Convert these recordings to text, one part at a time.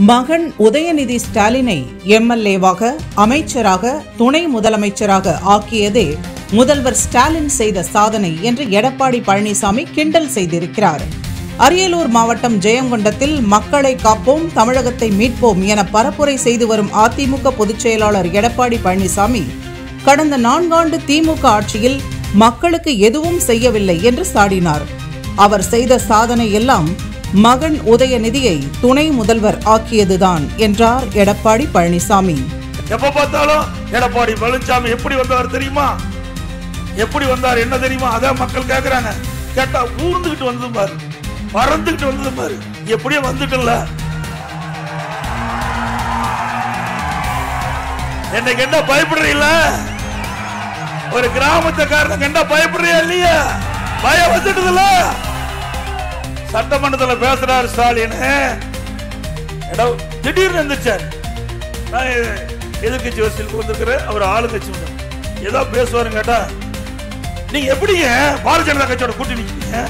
மகன் உதயநிதி ஸ்டாலினை எம்எல்ஏவாக, அமைச்சராக, துணை முதலமைச்சராக ஆக்கியதே முதல்வர் ஸ்டாலின் செய்த சாதனை என்று எடப்பாடி பழனிசாமி கிண்டல் செய்திருக்கிறார். அரியலூர் மாவட்டம் ஜெயங்கொண்டத்தில் மக்களை காப்போம், தமிழகத்தை மீட்போம் என பரப்புரை செய்து வரும் அதிமுக பொதுச் செயலாளர் எடப்பாடி பழனிசாமி கடந்த 4 ஆண்டு திமுக ஆட்சியில் மக்களுக்கு எதுவும் செய்யவில்லை என்று சாடினார். அவர் செய்த சாதனை எல்லாம் மகன் உதயநிதியை துணை முதல்வர் ஆக்கியதுதான் என்றார் எடப்பாடி பழனிசாமி. எப்ப பார்த்தாலும் எடப்பாடி பழனிசாமி எப்படி வந்தார் தெரியுமா? எப்படி வந்தார் என்ன தெரியுமா? அதான் மக்கள் கேட்கிறாங்க. கேட்டா ஊர்ந்துகிட்டு வந்தது பாரு, பறந்துகிட்டு வந்தது பாரு, எப்படியே வந்துட்டல. என்னைக்கு என்ன பயப்படுறீங்கள? ஒரு கிராமத்துக்காரங்க என்ன பயப்படுறியா இல்லையா? பயம் வந்துடுதுல. சட்டமன்றத்தில் பேசுறாரு ஸ்டாலின். திடீர்னு இருந்துச்சார். நான் எதிர்கட்சி வசதிக்கு வந்திருக்கிறேன், அவர் ஆளுங்கட்சி ஏதோ பேசுவாருன்னு கேட்டா, நீங்க எப்படிங்க பாரதிய ஜனதா கட்சியோட கூட்டி நிக்கிறீங்க?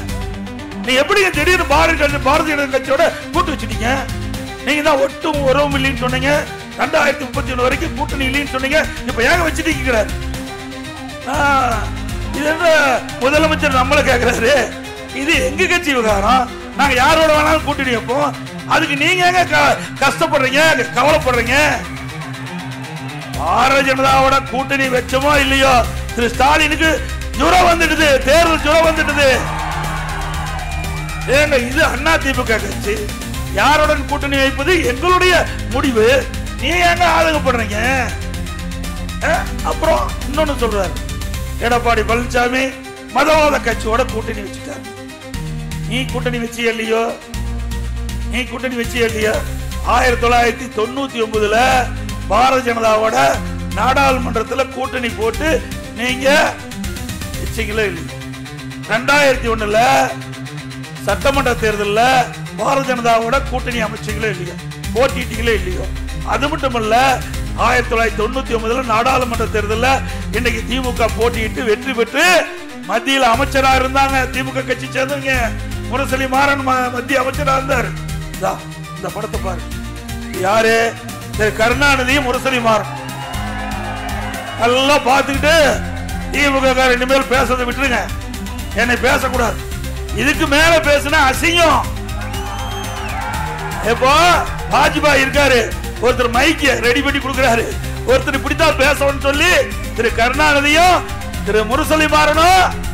நீங்க எப்படிங்க திடீர்னு பாரதிய ஜனதா கட்சியோட கூட்டு வச்சுட்டீங்க? நீங்க தான் ஒட்டும் உறவும் இல்லைன்னு சொன்னீங்க, 2031 வரைக்கும் கூட்டணி இல்லைன்னு சொன்னீங்க, இப்ப ஏங்க வச்சுட்டீங்க? இது என்ன முதலமைச்சர் நம்மள கேட்கிறாரு? இது எங்க கட்சி விவகாரம், நாங்க யாரோட வேணாலும் கூட்டணி வைப்போம், அதுக்கு நீங்க எங்க கஷ்டப்படுறீங்க, கவலைப்படுறீங்க? பாரதிய ஜனதாவோட கூட்டணி வச்சோமோ இல்லையோ, திரு ஸ்டாலினுக்கு ஜுரம் வந்துடுது, தேர்தல் ஜுரம் வந்துடுது. ஏங்க இது அண்ணா திமுக கட்சி, யாருடன் கூட்டணி வைப்பது எங்களுடைய முடிவு, நீ ஏங்க ஆதங்கப்படுறீங்க? அப்புறம் இன்னொன்னு சொல்றாரு எடப்பாடி பழனிசாமி, மதவாத கட்சியோட கூட்டணி வச்சுட்டார். நீ கூட்டணி வச்சியா இல்லையோ? நீ கூட்டணி வச்சியா இல்லையோ? 1999 பாரதிய ஜனதாவோட நாடாளுமன்றத்தில் கூட்டணி போட்டு நீங்க வச்சீங்களே இல்லையோ? 2001 சட்டமன்ற தேர்தலில் பாரதிய ஜனதாவோட கூட்டணி அமைச்சீங்களே இல்லையோ? போட்டிட்டீங்களே இல்லையோ? அது மட்டுமல்ல, 1999 நாடாளுமன்ற தேர்தலில் இன்னைக்கு திமுக போட்டியிட்டு வெற்றி பெற்று மத்தியில் அமைச்சரா இருந்தாங்க. திமுக கட்சி சேர்ந்தவங்க முரசொலி மாறன் மத்திய அமைச்சரா இருந்தார். இந்த படத்தை பாரு, யாரு? கருணாநிதியும் முரசொலி மாறன். எல்லாம் பார்த்துக்கிட்டு திமுக இனிமேல் பேசுறதை விட்டுருங்க, என்னை பேசக்கூடாது, இதுக்கு மேல பேசுனா அசிங்கம். இப்போ வாஜ்பாய் இருக்காரு, ஒருத்தர் மைக்க ரெடி பண்ணி கொடுக்கிறாரு, ஒருத்தர் இப்படித்தான் பேசணும்னு சொல்லி திரு கருணாநிதியும் திரு முரசொலி மாறனும்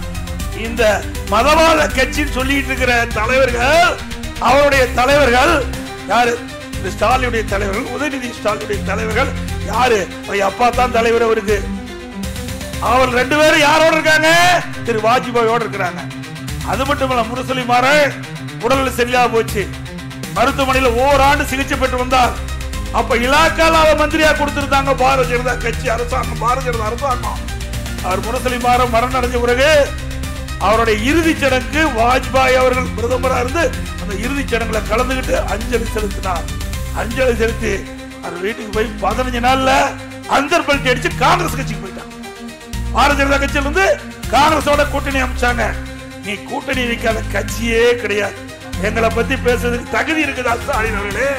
இந்த மதவாத கட்சின்னு சொல்லிட்டு இருக்கிற தலைவர்கள், அவருடைய தலைவர்கள் யாரு? ஸ்டாலினுடைய தலைவர்கள், உதயநிதி ஸ்டாலினுடைய தலைவர்கள் யாரு? அப்பா தான் தலைவர் அவருக்கு. அவர் 2 பேரும் யாரோட இருக்காங்க? திரு வாஜ்பாயோட இருக்கிறாங்க. அது மட்டுமல்ல, முரசொலி மாறன் உடல்நிலை சரியா போச்சு, மருத்துவமனையில் ஓராண்டு சிகிச்சை பெற்று வந்தார். அப்ப இலாக்கால மந்திரியா கொடுத்திருந்தாங்க பாரதிய ஜனதா கட்சி அரசாங்கம், பாரதிய ஜனதா அரசாங்கம். அவர் முரசொலி மாறன் மரணம் அடைஞ்ச பிறகு அவருடைய இறுதி சடங்கு வாஜ்பாய் அவர்கள் பிரதமராக இருந்து அந்த இறுதி சடங்குல கலந்துகிட்டு அஞ்சலி செலுத்தினார். அஞ்சலி செலுத்தி அவர் வீட்டுக்கு போய் 15 நாள்ல அந்தர்பல்ட்டி அடிச்சு காங்கிரஸ் கட்சிக்கு போயிட்டாங்க. பாரதிய ஜனதா கட்சியில இருந்து காங்கிரஸோட கூட்டணி அமைச்சாங்க. நீ கூட்டணி வைக்காத கட்சியே கிடையாது. எங்களை பத்தி பேசுறதுக்கு தகுதி இருக்குதா ஸ்டாலின் அவர்களே?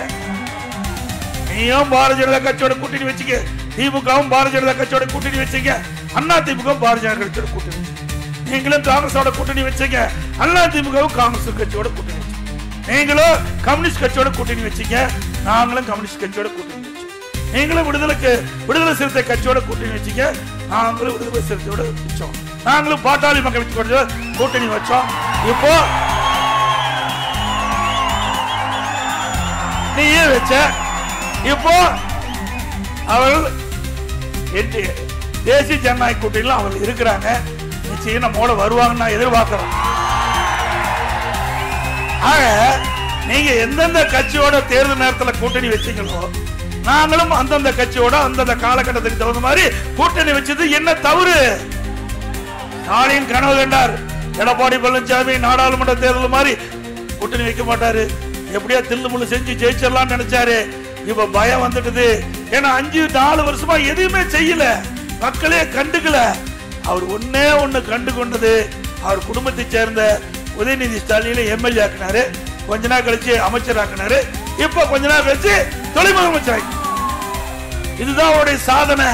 நீயும் பாரதிய ஜனதா கட்சியோட கூட்டணி வச்சுக்க, திமுகவும் பாரதிய ஜனதா கட்சியோட கூட்டணி வச்சுங்க, அண்ணா திமுக பாரதிய ஜனதா கட்சியோட கூட்டணி, நீங்களும் காங்கிரஸோட கூட்டணி வச்சுங்க, அண்ணா திமுகவும் காங்கிரஸ் கட்சியோட கூட்டணி வச்சு, நீங்களும் கம்யூனிஸ்ட் கட்சியோட கூட்டணி வச்சுங்க, நாங்களும் கம்யூனிஸ்ட் கட்சியோட கூட்டணி வச்சு, நீங்களும் விடுதலை சிறுத்தை கட்சியோட கூட்டணி வச்சுங்க, நாங்களும் விடுதலை சிறுத்தையோட வச்சோம், நாங்களும் பாட்டாளி மக்கள் கட்சியோட கூட்டணி வச்சோம். இப்போ நீயே வச்ச, இப்போ அவர்கள் தேசிய ஜனநாயக கூட்டணியில் அவர்கள் இருக்கிறாங்க. நிச்சயம் நம்மோட வருவாங்கன்னு நான் எதிர்பார்க்கிறோம். ஆக நீங்க எந்தெந்த கட்சியோட தேர்தல் நேரத்தில் கூட்டணி வச்சீங்களோ, நாங்களும் அந்தந்த கட்சியோட அந்தந்த காலகட்டத்துக்கு தகுந்த மாதிரி கூட்டணி வச்சது என்ன தவறு? ஸ்டாலின் கனவு கண்டார், எடப்பாடி பழனிசாமி நாடாளுமன்ற தேர்தல் மாதிரி கூட்டணி வைக்க மாட்டாரு, எப்படியா தில்லு முள்ளு செஞ்சு ஜெயிச்சிடலாம் நினைச்சாரு. இப்ப பயம் வந்துடுது. ஏன்னா 4 வருஷமா எதுவுமே செய்யல, மக்களே கண்டுக்கல. அவர் ஒண்ணு கண்டு கொண்டது, அவர் குடும்பத்தை சேர்ந்த உதயநிதி ஸ்டாலின் எம்எல்ஏ ஆக்கினாரு, கொஞ்ச நாள் கழிச்சு அமைச்சர் ஆக்கினாரு. இப்ப கொஞ்ச நாள் கழிச்சு துணை முதலமைச்சர். இதுதான் அவருடைய சாதனை.